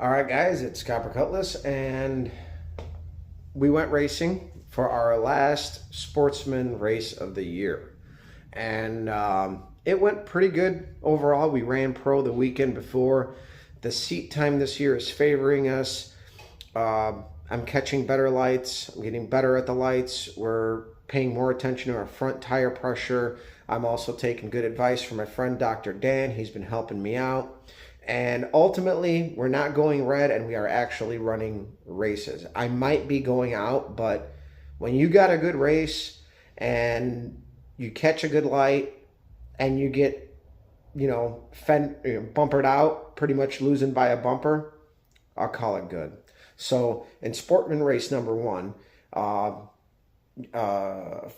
All right, guys, it's Cutlass, and we went racing for our last sportsman race of the year. And it went pretty good overall. We ran pro the weekend before. The seat time this year is favoring us. I'm catching better lights. I'm getting better at the lights. We're paying more attention to our front tire pressure. I'm also taking good advice from my friend Dr. Dan. He's been helping me out. And ultimately, we're not going red, and we are actually running races. I might be going out, but when you got a good race and you catch a good light and you get, bumpered out, pretty much losing by a bumper, I'll call it good. So in Sportman race number one,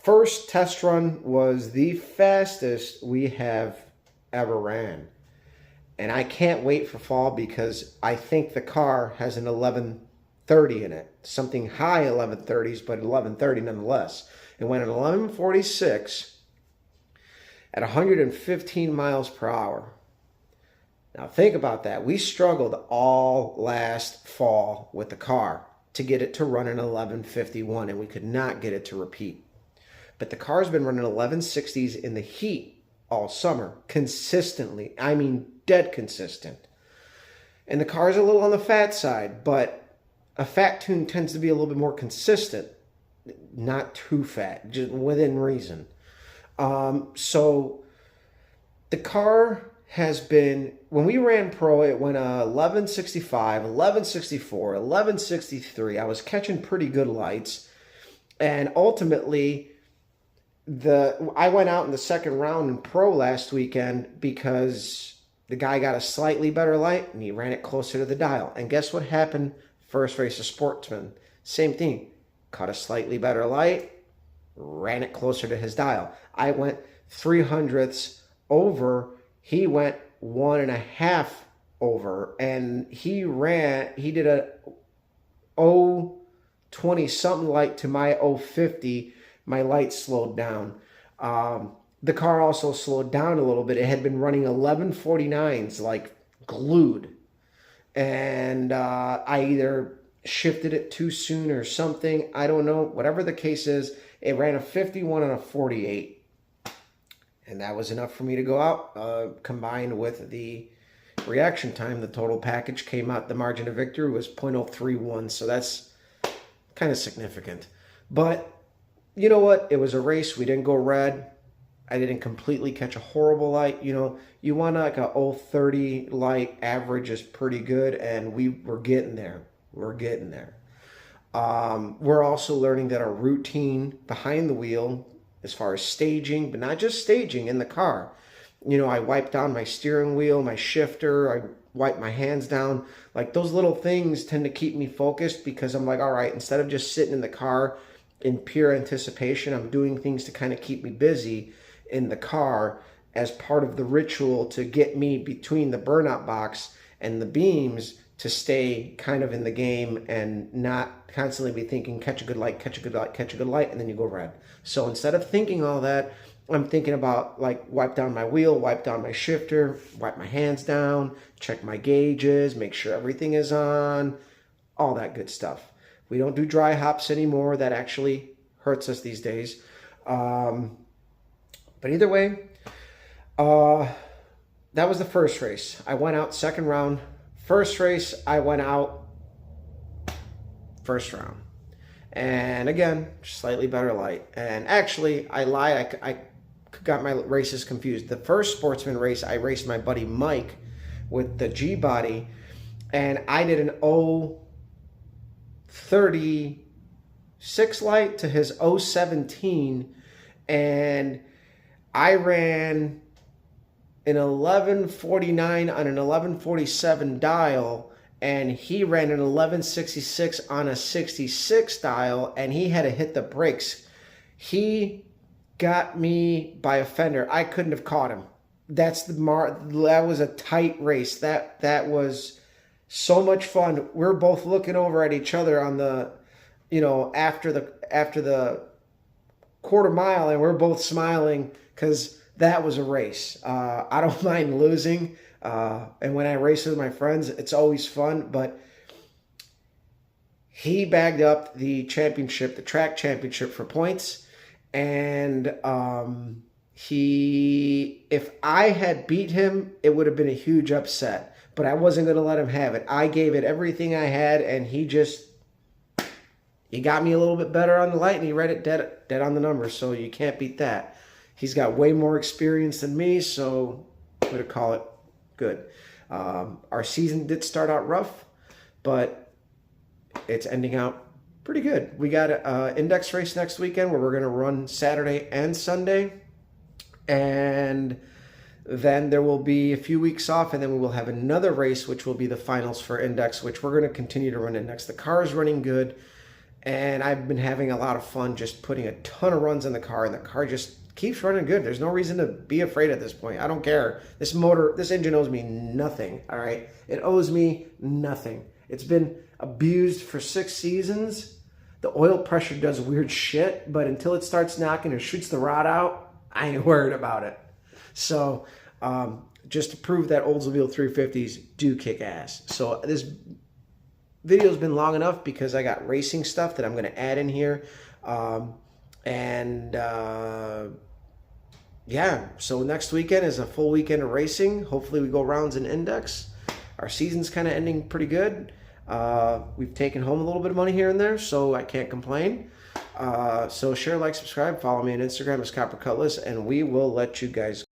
first test run was the fastest we have ever ran. And I can't wait for fall because I think the car has an 1130 in it. Something high 1130s, but 1130 nonetheless. It went at 1146 at 115 miles per hour. Now think about that. We struggled all last fall with the car to get it to run an 1151, and we could not get it to repeat. But the car's been running 1160s in the heat all summer, consistently. I mean, dead consistent. And the car's a little on the fat side, but a fat tune tends to be a little bit more consistent. Not too fat, just within reason. So the car has been, when we ran pro, it went 1165, 1164, 1163. I was catching pretty good lights. And ultimately, I went out in the second round in pro last weekend because the guy got a slightly better light and he ran it closer to the dial. And guess what happened first race of Sportsman? Same thing. Caught a slightly better light, ran it closer to his dial. I went 300ths over. He went 1.5 over. And he did a 020 something light to my 050. My light slowed down. The car also slowed down a little bit. It had been running 1149s like glued. And I either shifted it too soon or something. I don't know. Whatever the case is, it ran a 51 and a 48. And that was enough for me to go out. Combined with the reaction time, the total package came out. The margin of victory was 0.031. So that's kind of significant. But you know what? It was a race. We didn't go red. I didn't completely catch a horrible light. You want like a 030 light average is pretty good, and we're getting there. We're getting there. We're also learning that our routine behind the wheel, as far as staging, but not just staging in the car. I wipe down my steering wheel, my shifter. I wipe my hands down. Like those little things tend to keep me focused because I'm like, all right, instead of just sitting in the car in pure anticipation, I'm doing things to kind of keep me busy in the car as part of the ritual to get me between the burnout box and the beams to stay kind of in the game and not constantly be thinking, catch a good light, catch a good light, catch a good light, and then you go red. So instead of thinking all that, I'm thinking about like wipe down my wheel, wipe down my shifter, wipe my hands down, check my gauges, make sure everything is on, all that good stuff. We don't do dry hops anymore. That actually hurts us these days. But either way, that was the first race. I went out second round. First race, I went out first round. And again, slightly better light. And actually, I lied. I got my races confused. The first Sportsman race, I raced my buddy Mike with the G-body. And I did an 036 light to his 017. And I ran an 1149 on an 1147 dial, and he ran an 1166 on a 66 dial, and he had to hit the brakes. He got me by a fender. I couldn't have caught him. That was a tight race. That was so much fun. We're both looking over at each other on the, after the quarter mile, and we're both smiling because that was a race. I don't mind losing. And when I race with my friends, it's always fun. But he bagged up the championship, the track championship for points. And if I had beat him, it would have been a huge upset. But I wasn't going to let him have it. I gave it everything I had, and he got me a little bit better on the light, and he read it dead on the numbers, so you can't beat that. He's got way more experience than me, so I'm going to call it good. Our season did start out rough, but it's ending out pretty good. We got an index race next weekend where we're going to run Saturday and Sunday, and then there will be a few weeks off, and then we will have another race, which will be the finals for index, which we're going to continue to run index. The car is running good, and I've been having a lot of fun just putting a ton of runs in the car, and the car just keeps running good. There's no reason to be afraid at this point. I don't care. This engine owes me nothing, all right? It owes me nothing. It's been abused for 6 seasons. The oil pressure does weird shit, but until it starts knocking or shoots the rod out, I ain't worried about it. So just to prove that Oldsmobile 350s do kick ass. So this video's been long enough because I got racing stuff that I'm going to add in here. Yeah, so next weekend is a full weekend of racing. Hopefully we go rounds in index. Our season's kind of ending pretty good. We've taken home a little bit of money here and there, so I can't complain. So share, like, subscribe, follow me on Instagram as Copper Cutlass, and we will let you guys go.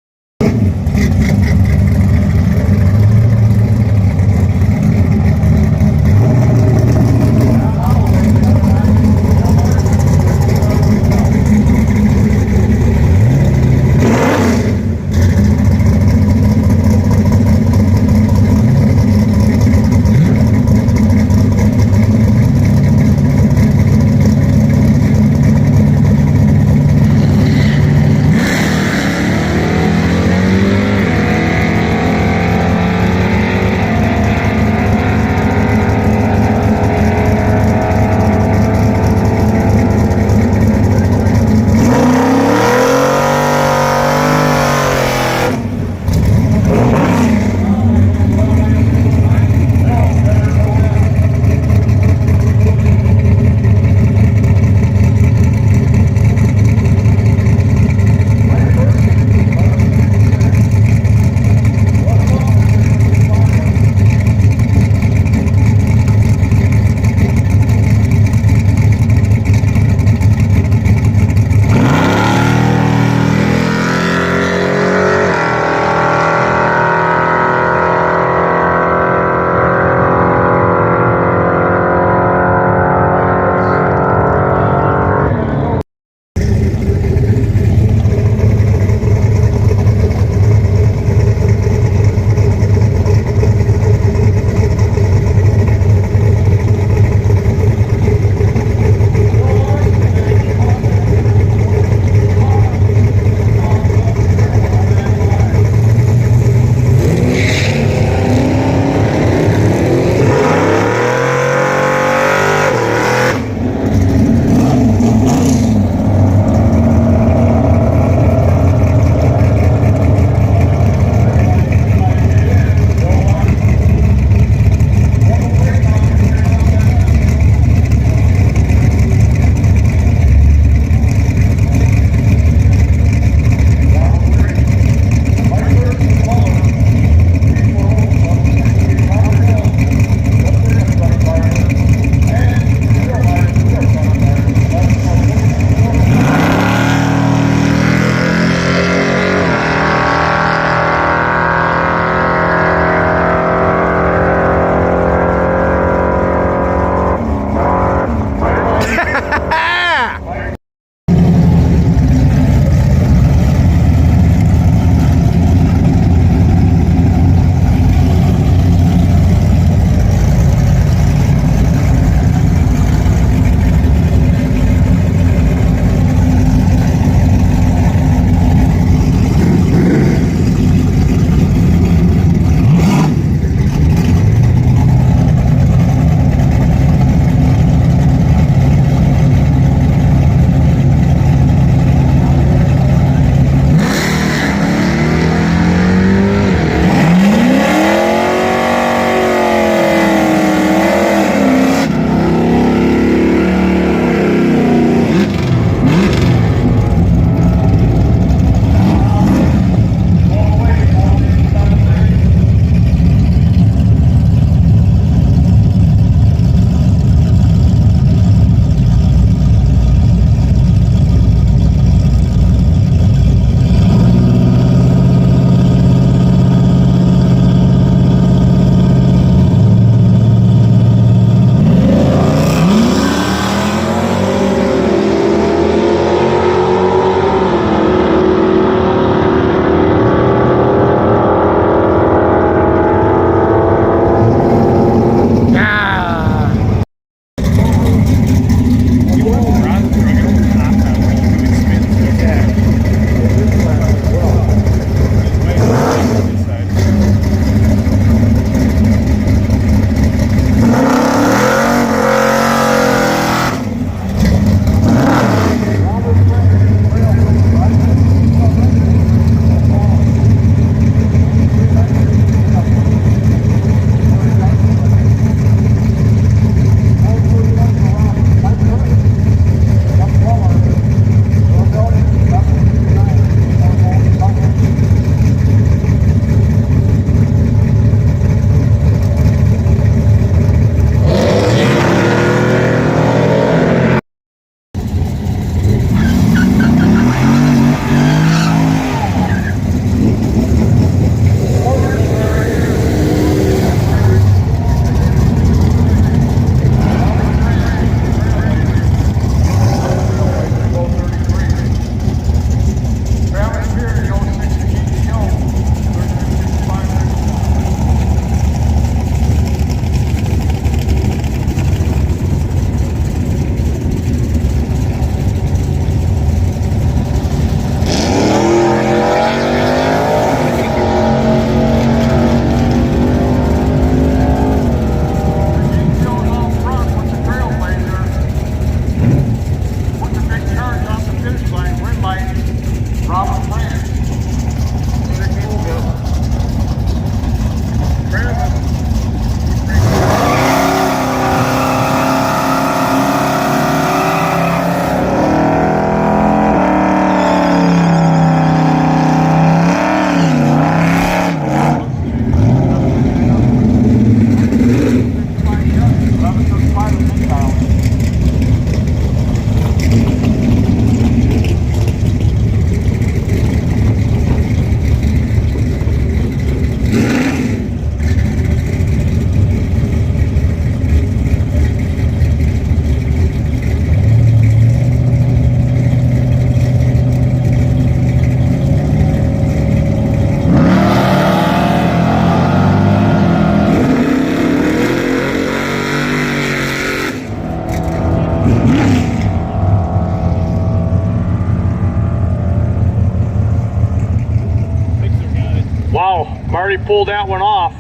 pulled that one off.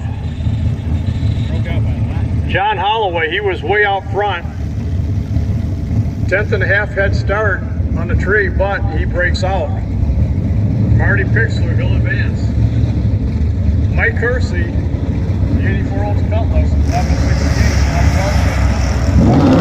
John Holloway, he was way out front. 10th and a half head start on the tree, but he breaks out. Marty Pixler, he'll advance. Mike Kersey, the 84 Olds Cutlass, 1168.